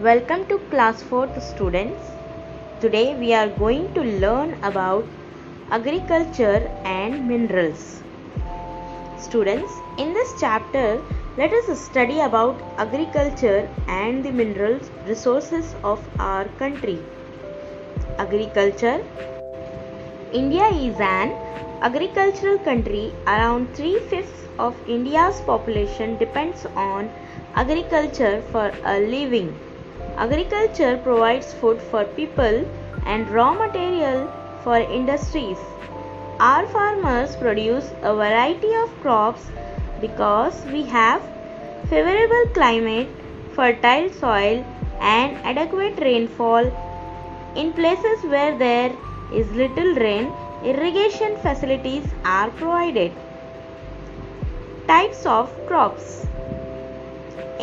Welcome to class 4th students. Today we are going to learn about agriculture and minerals. Students, in this chapter, let us study about agriculture and the minerals resources of our country. Agriculture. India is an agricultural country. Around 3/5 of India's population depends on agriculture for a living. Agriculture provides food for people and raw material for industries. Our farmers produce a variety of crops because we have favorable climate, fertile soil and adequate rainfall. In places where there is little rain, irrigation facilities are provided. Types of crops.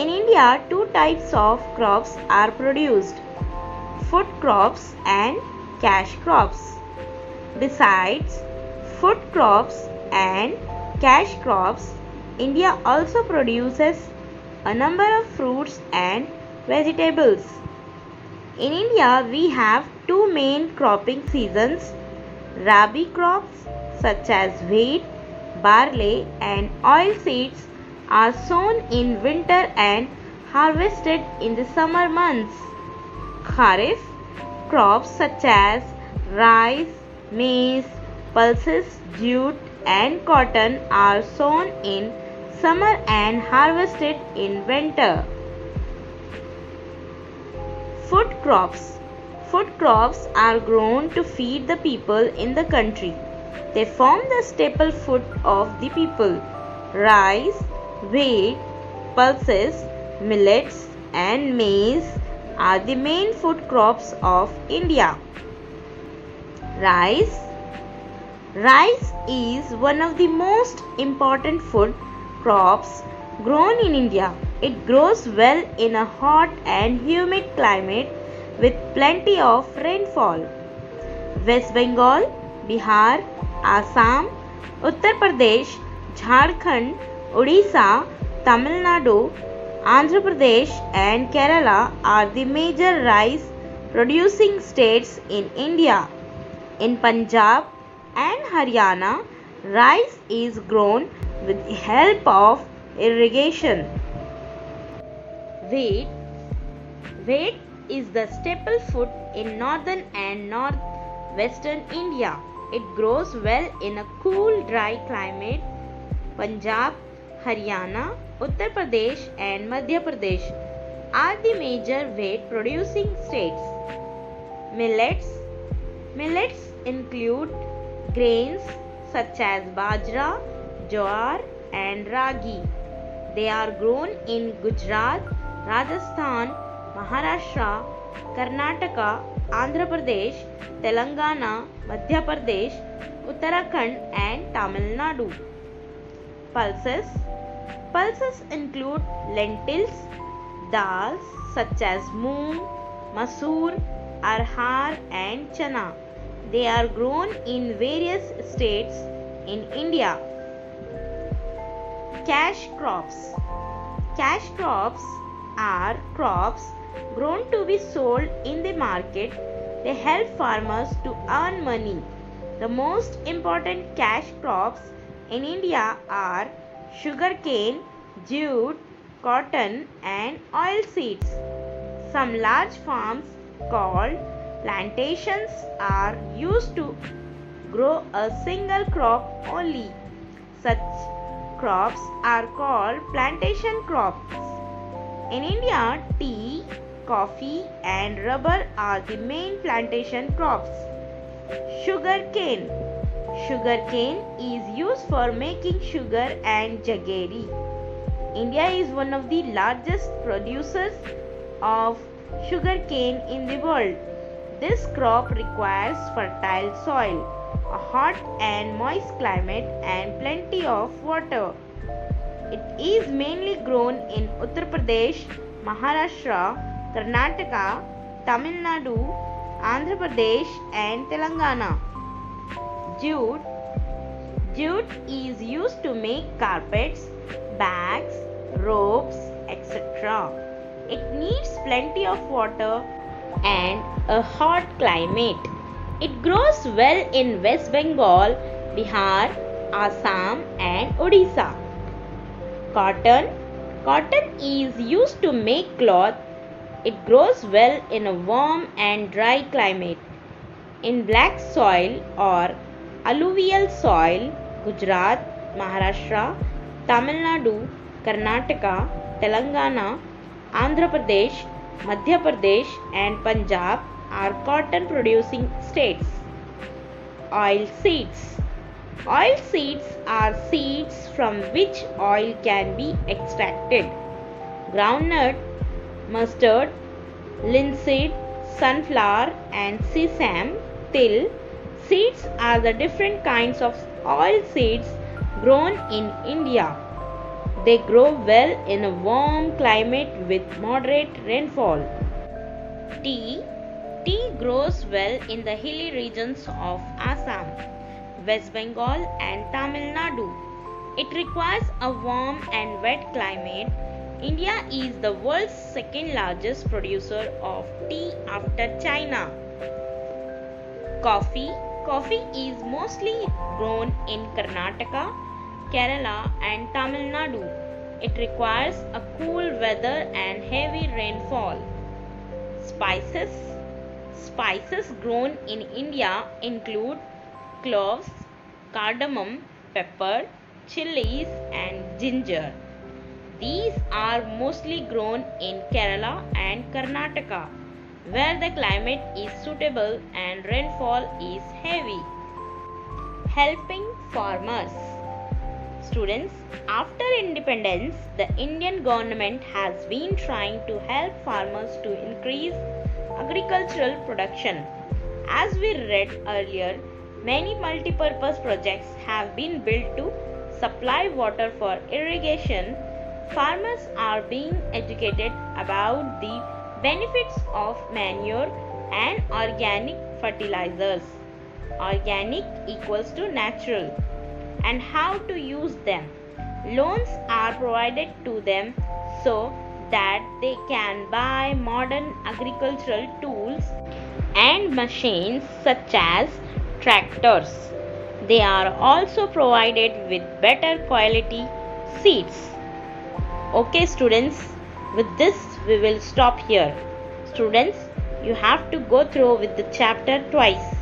In India, two types of crops are produced: food crops and cash crops. Besides food crops and cash crops, India also produces a number of fruits and vegetables. In India, we have two main cropping seasons. Rabi crops such as wheat, barley and oilseeds are sown in winter and harvested in the summer months. Kharif crops such as rice, maize, pulses, jute and cotton are sown in summer and harvested in winter. Food crops. Food crops are grown to feed the people in the country. They form the staple food of the people. Rice, wheat, pulses, millets and maize are the main food crops of India. Rice. Rice is one of the most important food crops grown in India. It grows well in a hot and humid climate with plenty of rainfall. West Bengal, Bihar, Assam, Uttar Pradesh, Jharkhand, Odisha, Tamil Nadu, Andhra Pradesh and Kerala are the major rice producing states in India. In Punjab and Haryana, rice is grown with the help of irrigation. Wheat. Wheat is the staple food in northern and northwestern India. It grows well in a cool, dry climate. Punjab, Haryana, Uttar Pradesh and Madhya Pradesh are the major wheat producing states. Millets. Millets include grains such as bajra, jowar and ragi. They are grown in Gujarat, Rajasthan, Maharashtra, Karnataka, Andhra Pradesh, Telangana, Madhya Pradesh, Uttarakhand and Tamil Nadu. Pulses. Pulses include lentils, dals such as moong, masoor, arhar and chana. They are grown in various states in India. Cash crops. Cash crops are crops grown to be sold in the market. They help farmers to earn money. The most important cash crops in India are sugarcane, jute, cotton and oilseeds. Some large farms called plantations are used to grow a single crop only. Such crops are called plantation crops. In India, tea, coffee and rubber are the main plantation crops. Sugarcane. Sugarcane is used for making sugar and jaggery. India is one of the largest producers of sugarcane in the world. This crop requires fertile soil, a hot and moist climate and plenty of water. It is mainly grown in Uttar Pradesh, Maharashtra, Karnataka, Tamil Nadu, Andhra Pradesh and Telangana. Jute. Jute is used to make carpets, bags, ropes, etc. It needs plenty of water and a hot climate. It grows well in West Bengal, Bihar, Assam, and Odisha. Cotton. Cotton is used to make cloth. It grows well in a warm and dry climate. In black soil or alluvial soil, Gujarat, Maharashtra, Tamil Nadu, Karnataka, Telangana, Andhra Pradesh, Madhya Pradesh, and Punjab are cotton producing states. Oil seeds. Oil seeds are seeds from which oil can be extracted. Groundnut, mustard, linseed, sunflower, and sesame, till seeds are the different kinds of oil seeds grown in India. They grow well in a warm climate with moderate rainfall. Tea. Tea grows well in the hilly regions of Assam, West Bengal, and Tamil Nadu. It requires a warm and wet climate. India is the world's second largest producer of tea after China. Coffee. Coffee is mostly grown in Karnataka, Kerala, and Tamil Nadu. It requires a cool weather and heavy rainfall. Spices. Spices grown in India include cloves, cardamom, pepper, chilies, and ginger. These are mostly grown in Kerala and Karnataka, where the climate is suitable and rainfall is heavy. Helping farmers. Students, after independence, the Indian government has been trying to help farmers to increase agricultural production. As we read earlier, many multi-purpose projects have been built to supply water for irrigation. Farmers are being educated about the benefits of manure and organic fertilizers. Organic equals to natural, and how to use them. Loans are provided to them so that they can buy modern agricultural tools and machines such as tractors. They are also provided with better quality seeds. Okay students, with this we will stop here. Students, you have to go through with the chapter twice.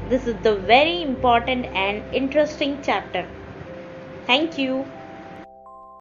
This is the very important and interesting chapter. Thank you.